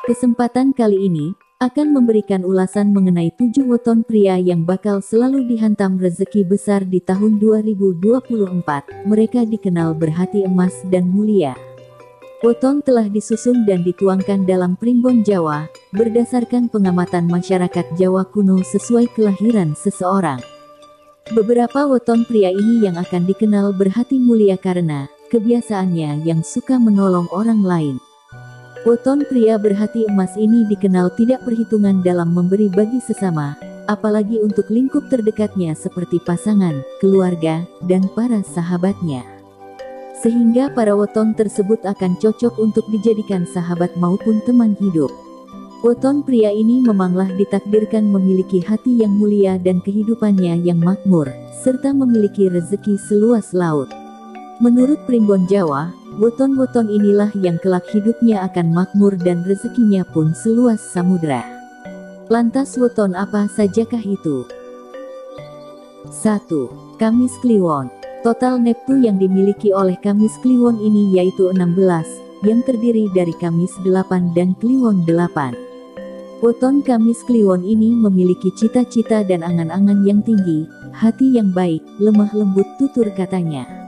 Kesempatan kali ini akan memberikan ulasan mengenai 7 weton pria yang bakal selalu dihantam rezeki besar di tahun 2024. Mereka dikenal berhati emas dan mulia. Weton telah disusun dan dituangkan dalam primbon Jawa, berdasarkan pengamatan masyarakat Jawa kuno sesuai kelahiran seseorang. Beberapa weton pria ini yang akan dikenal berhati mulia karena kebiasaannya yang suka menolong orang lain. Weton pria berhati emas ini dikenal tidak perhitungan dalam memberi bagi sesama, apalagi untuk lingkup terdekatnya seperti pasangan, keluarga, dan para sahabatnya. Sehingga para weton tersebut akan cocok untuk dijadikan sahabat maupun teman hidup. Weton pria ini memanglah ditakdirkan memiliki hati yang mulia dan kehidupannya yang makmur, serta memiliki rezeki seluas laut. Menurut primbon Jawa, weton-weton inilah yang kelak hidupnya akan makmur dan rezekinya pun seluas samudra. Lantas weton apa sajakah itu? 1. Kamis Kliwon. Total neptu yang dimiliki oleh Kamis Kliwon ini yaitu 16, yang terdiri dari Kamis 8 dan Kliwon 8. Weton Kamis Kliwon ini memiliki cita-cita dan angan-angan yang tinggi, hati yang baik, lemah lembut tutur katanya.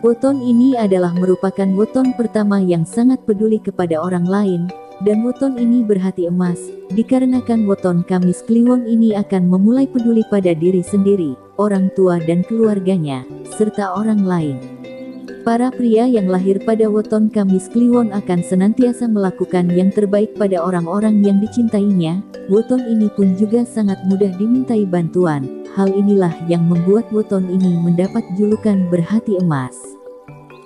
Weton ini adalah merupakan weton pertama yang sangat peduli kepada orang lain, dan weton ini berhati emas, dikarenakan weton Kamis Kliwon ini akan memulai peduli pada diri sendiri, orang tua dan keluarganya, serta orang lain. Para pria yang lahir pada weton Kamis Kliwon akan senantiasa melakukan yang terbaik pada orang-orang yang dicintainya. Weton ini pun juga sangat mudah dimintai bantuan. Hal inilah yang membuat weton ini mendapat julukan berhati emas.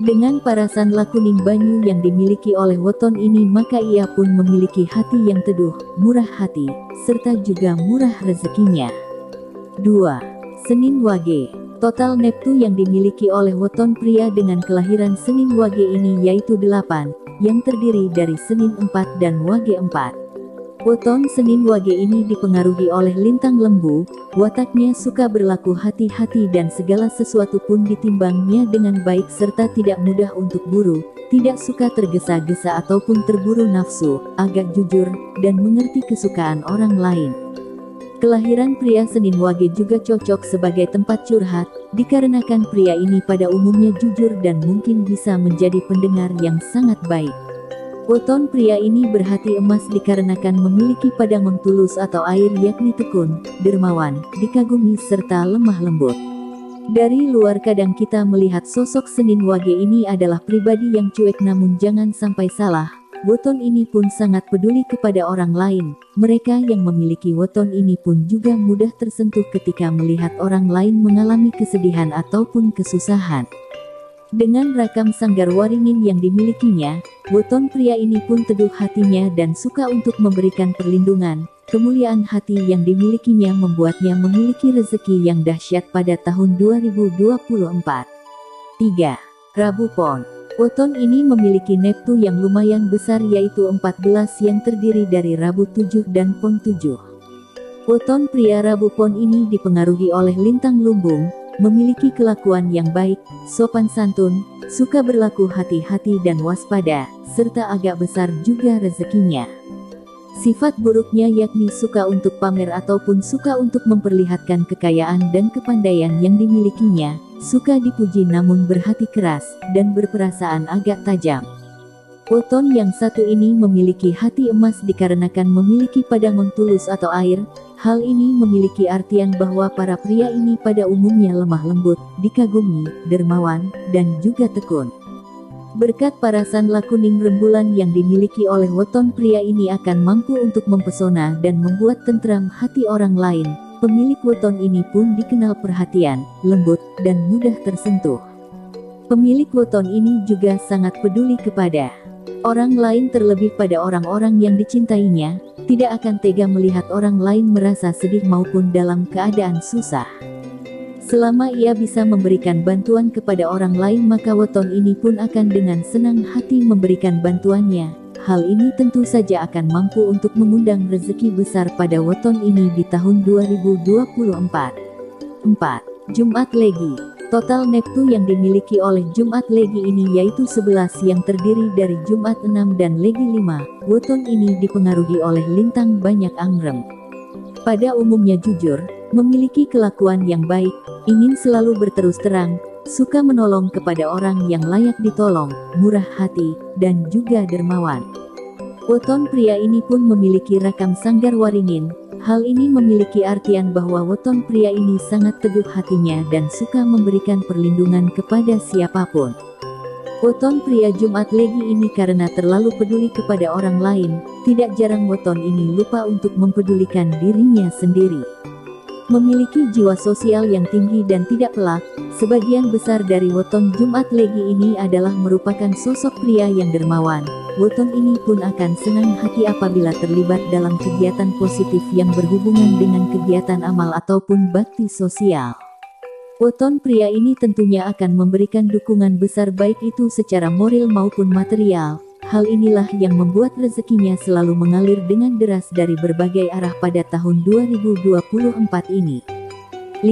Dengan parasan lakuning banyu yang dimiliki oleh weton ini, maka ia pun memiliki hati yang teduh, murah hati, serta juga murah rezekinya. 2. Senin Wage. Total neptu yang dimiliki oleh weton pria dengan kelahiran Senin Wage ini yaitu 8, yang terdiri dari Senin 4 dan Wage 4. Weton Senin Wage ini dipengaruhi oleh lintang lembu, wataknya suka berlaku hati-hati dan segala sesuatu pun ditimbangnya dengan baik serta tidak mudah untuk buru, tidak suka tergesa-gesa ataupun terburu nafsu, agak jujur, dan mengerti kesukaan orang lain. Kelahiran pria Senin Wage juga cocok sebagai tempat curhat, dikarenakan pria ini pada umumnya jujur dan mungkin bisa menjadi pendengar yang sangat baik. Weton pria ini berhati emas dikarenakan memiliki padangon tulus atau air yakni tekun, dermawan, dikagumi serta lemah lembut. Dari luar kadang kita melihat sosok Senin Wage ini adalah pribadi yang cuek, namun jangan sampai salah. Weton ini pun sangat peduli kepada orang lain. Mereka yang memiliki weton ini pun juga mudah tersentuh ketika melihat orang lain mengalami kesedihan ataupun kesusahan. Dengan rakam sanggar waringin yang dimilikinya, weton pria ini pun teduh hatinya dan suka untuk memberikan perlindungan. Kemuliaan hati yang dimilikinya membuatnya memiliki rezeki yang dahsyat pada tahun 2024. 3. Rabu Pon. Weton ini memiliki neptu yang lumayan besar yaitu 14 yang terdiri dari Rabu 7 dan Pon 7. Weton pria Rabu Pon ini dipengaruhi oleh lintang lumbung, memiliki kelakuan yang baik, sopan santun, suka berlaku hati-hati dan waspada, serta agak besar juga rezekinya. Sifat buruknya yakni suka untuk pamer ataupun suka untuk memperlihatkan kekayaan dan kepandaian yang dimilikinya, suka dipuji namun berhati keras, dan berperasaan agak tajam. Weton yang satu ini memiliki hati emas dikarenakan memiliki padangon tulus atau air. Hal ini memiliki artian bahwa para pria ini pada umumnya lemah lembut, dikagumi, dermawan, dan juga tekun. Berkat parasan lakuning rembulan yang dimiliki oleh weton pria ini akan mampu untuk mempesona dan membuat tentram hati orang lain. Pemilik weton ini pun dikenal perhatian, lembut, dan mudah tersentuh. Pemilik weton ini juga sangat peduli kepada orang lain, terlebih pada orang-orang yang dicintainya, tidak akan tega melihat orang lain merasa sedih maupun dalam keadaan susah. Selama ia bisa memberikan bantuan kepada orang lain, maka weton ini pun akan dengan senang hati memberikan bantuannya. Hal ini tentu saja akan mampu untuk mengundang rezeki besar pada weton ini di tahun 2024. 4. Jumat Legi. Total neptu yang dimiliki oleh Jumat Legi ini yaitu 11 yang terdiri dari Jumat 6 dan Legi 5. Weton ini dipengaruhi oleh lintang banyak angrem. Pada umumnya jujur, memiliki kelakuan yang baik, ingin selalu berterus terang, suka menolong kepada orang yang layak ditolong, murah hati, dan juga dermawan. Weton pria ini pun memiliki rakam Sanggar Waringin. Hal ini memiliki artian bahwa weton pria ini sangat teduh hatinya dan suka memberikan perlindungan kepada siapapun. Weton pria Jumat Legi ini karena terlalu peduli kepada orang lain, tidak jarang weton ini lupa untuk mempedulikan dirinya sendiri. Memiliki jiwa sosial yang tinggi dan tidak pelak, sebagian besar dari weton Jumat Legi ini adalah merupakan sosok pria yang dermawan. Weton ini pun akan senang hati apabila terlibat dalam kegiatan positif yang berhubungan dengan kegiatan amal ataupun bakti sosial. Weton pria ini tentunya akan memberikan dukungan besar baik itu secara moral maupun material. Hal inilah yang membuat rezekinya selalu mengalir dengan deras dari berbagai arah pada tahun 2024 ini. 5.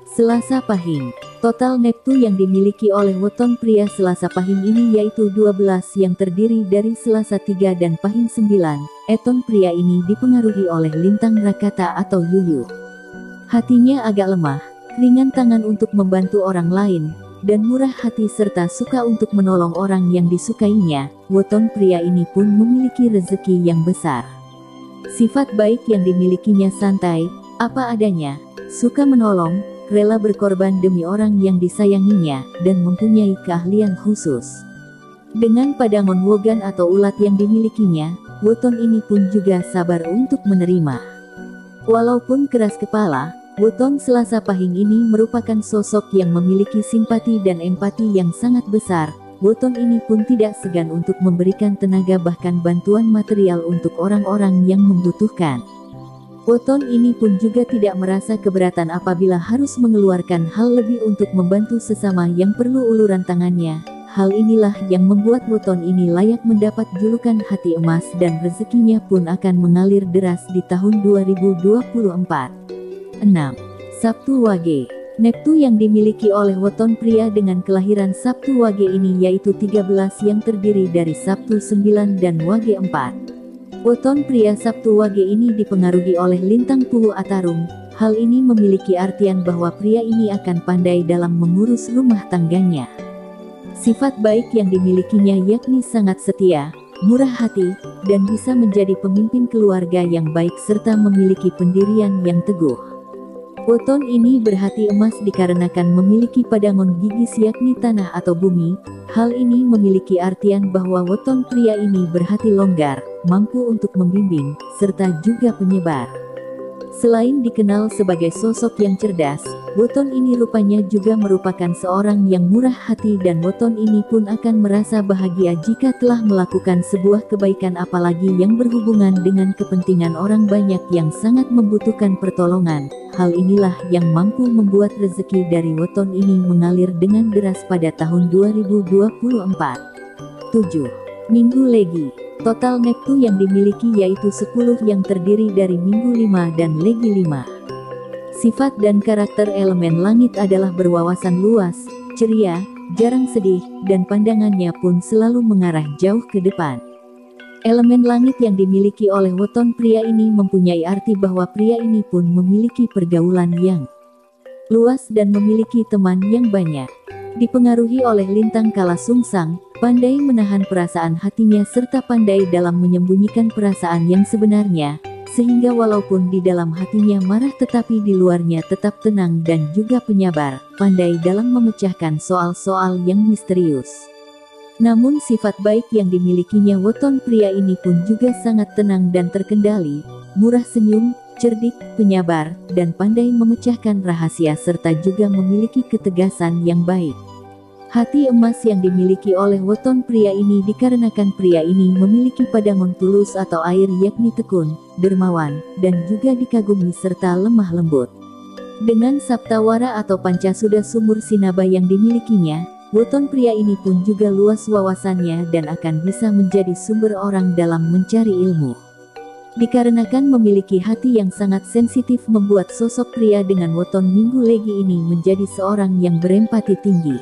Selasa Pahing. Total neptu yang dimiliki oleh weton pria Selasa Pahing ini yaitu 12 yang terdiri dari Selasa 3 dan Pahing 9. Eton pria ini dipengaruhi oleh lintang Rakata atau Yuyu. Hatinya agak lemah, ringan tangan untuk membantu orang lain, dan murah hati serta suka untuk menolong orang yang disukainya. Weton pria ini pun memiliki rezeki yang besar. Sifat baik yang dimilikinya santai, apa adanya, suka menolong, rela berkorban demi orang yang disayanginya, dan mempunyai keahlian khusus. Dengan padangon wogan atau ulat yang dimilikinya, weton ini pun juga sabar untuk menerima. Walaupun keras kepala, weton Selasa Pahing ini merupakan sosok yang memiliki simpati dan empati yang sangat besar. Weton ini pun tidak segan untuk memberikan tenaga bahkan bantuan material untuk orang-orang yang membutuhkan. Weton ini pun juga tidak merasa keberatan apabila harus mengeluarkan hal lebih untuk membantu sesama yang perlu uluran tangannya. Hal inilah yang membuat weton ini layak mendapat julukan hati emas dan rezekinya pun akan mengalir deras di tahun 2024. 6. Sabtu Wage. Neptu yang dimiliki oleh weton pria dengan kelahiran Sabtu Wage ini yaitu 13 yang terdiri dari Sabtu 9 dan Wage 4. Weton pria Sabtu Wage ini dipengaruhi oleh lintang Puhu Atarum. Hal ini memiliki artian bahwa pria ini akan pandai dalam mengurus rumah tangganya. Sifat baik yang dimilikinya yakni sangat setia, murah hati, dan bisa menjadi pemimpin keluarga yang baik serta memiliki pendirian yang teguh. Weton ini berhati emas dikarenakan memiliki padangon gigis yakni tanah atau bumi. Hal ini memiliki artian bahwa weton pria ini berhati longgar, mampu untuk membimbing, serta juga penyebar. Selain dikenal sebagai sosok yang cerdas, weton ini rupanya juga merupakan seorang yang murah hati dan weton ini pun akan merasa bahagia jika telah melakukan sebuah kebaikan apalagi yang berhubungan dengan kepentingan orang banyak yang sangat membutuhkan pertolongan. Hal inilah yang mampu membuat rezeki dari weton ini mengalir dengan deras pada tahun 2024. 7. Minggu Legi. Total neptu yang dimiliki yaitu 10 yang terdiri dari Minggu 5 dan Legi 5. Sifat dan karakter elemen langit adalah berwawasan luas, ceria, jarang sedih, dan pandangannya pun selalu mengarah jauh ke depan. Elemen langit yang dimiliki oleh weton pria ini mempunyai arti bahwa pria ini pun memiliki pergaulan yang luas dan memiliki teman yang banyak. Dipengaruhi oleh lintang Kalasungsang, pandai menahan perasaan hatinya serta pandai dalam menyembunyikan perasaan yang sebenarnya, sehingga walaupun di dalam hatinya marah tetapi di luarnya tetap tenang dan juga penyabar, pandai dalam memecahkan soal-soal yang misterius. Namun sifat baik yang dimilikinya weton pria ini pun juga sangat tenang dan terkendali, murah senyum, cerdik, penyabar, dan pandai memecahkan rahasia serta juga memiliki ketegasan yang baik. Hati emas yang dimiliki oleh weton pria ini dikarenakan pria ini memiliki padangon tulus atau air yakni tekun, dermawan, dan juga dikagumi serta lemah lembut. Dengan Saptawara atau Pancasuda Sumur Sinaba yang dimilikinya, weton pria ini pun juga luas wawasannya dan akan bisa menjadi sumber orang dalam mencari ilmu. Dikarenakan memiliki hati yang sangat sensitif membuat sosok pria dengan weton Minggu Legi ini menjadi seorang yang berempati tinggi.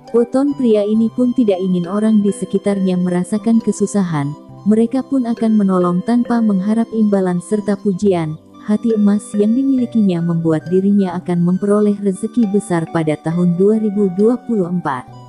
Weton pria ini pun tidak ingin orang di sekitarnya merasakan kesusahan, mereka pun akan menolong tanpa mengharap imbalan serta pujian. Hati emas yang dimilikinya membuat dirinya akan memperoleh rezeki besar pada tahun 2024.